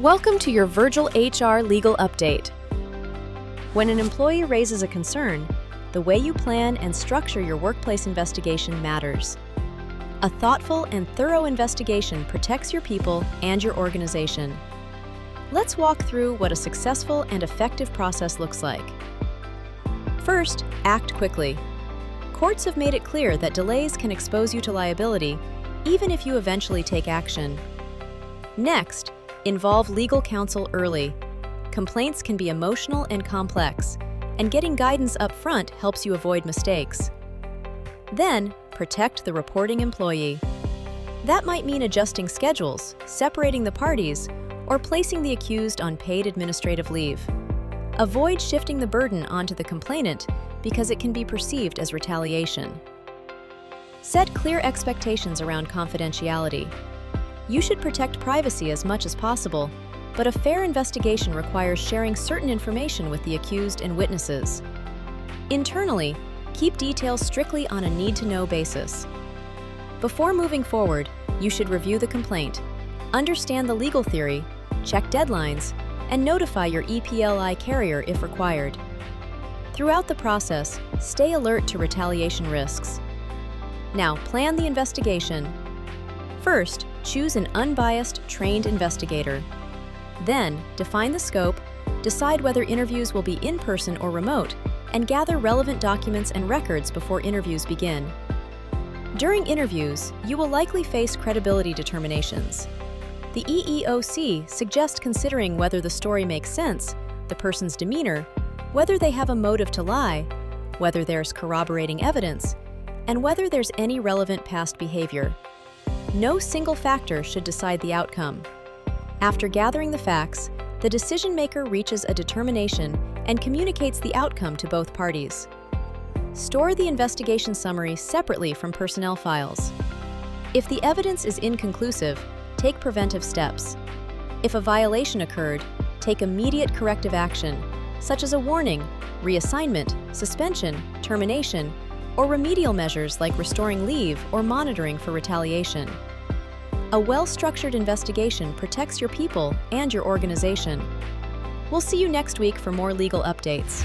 Welcome to your VirgilHR legal update. When an employee raises a concern, the way you plan and structure your workplace investigation matters. A thoughtful and thorough investigation protects your people and your organization. Let's walk through what a successful and effective process looks like. First, act quickly. Courts have made it clear that delays can expose you to liability, even if you eventually take action. Next, involve legal counsel early. Complaints can be emotional and complex, and getting guidance up front helps you avoid mistakes. Then, protect the reporting employee. That might mean adjusting schedules, separating the parties, or placing the accused on paid administrative leave. Avoid shifting the burden onto the complainant because it can be perceived as retaliation. Set clear expectations around confidentiality. You should protect privacy as much as possible, but a fair investigation requires sharing certain information with the accused and witnesses. Internally, keep details strictly on a need-to-know basis. Before moving forward, you should review the complaint, understand the legal theory, check deadlines, and notify your EPLI carrier if required. Throughout the process, stay alert to retaliation risks. Now, plan the investigation. First, choose an unbiased, trained investigator. Then, define the scope, decide whether interviews will be in person or remote, and gather relevant documents and records before interviews begin. During interviews, you will likely face credibility determinations. The EEOC suggests considering whether the story makes sense, the person's demeanor, whether they have a motive to lie, whether there's corroborating evidence, and whether there's any relevant past behavior. No single factor should decide the outcome. After gathering the facts, the decision-maker reaches a determination and communicates the outcome to both parties. Store the investigation summary separately from personnel files. If the evidence is inconclusive, take preventive steps. If a violation occurred, take immediate corrective action, such as a warning, reassignment, suspension, termination, or remedial measures like restoring leave or monitoring for retaliation. A well-structured investigation protects your people and your organization. We'll see you next week for more legal updates.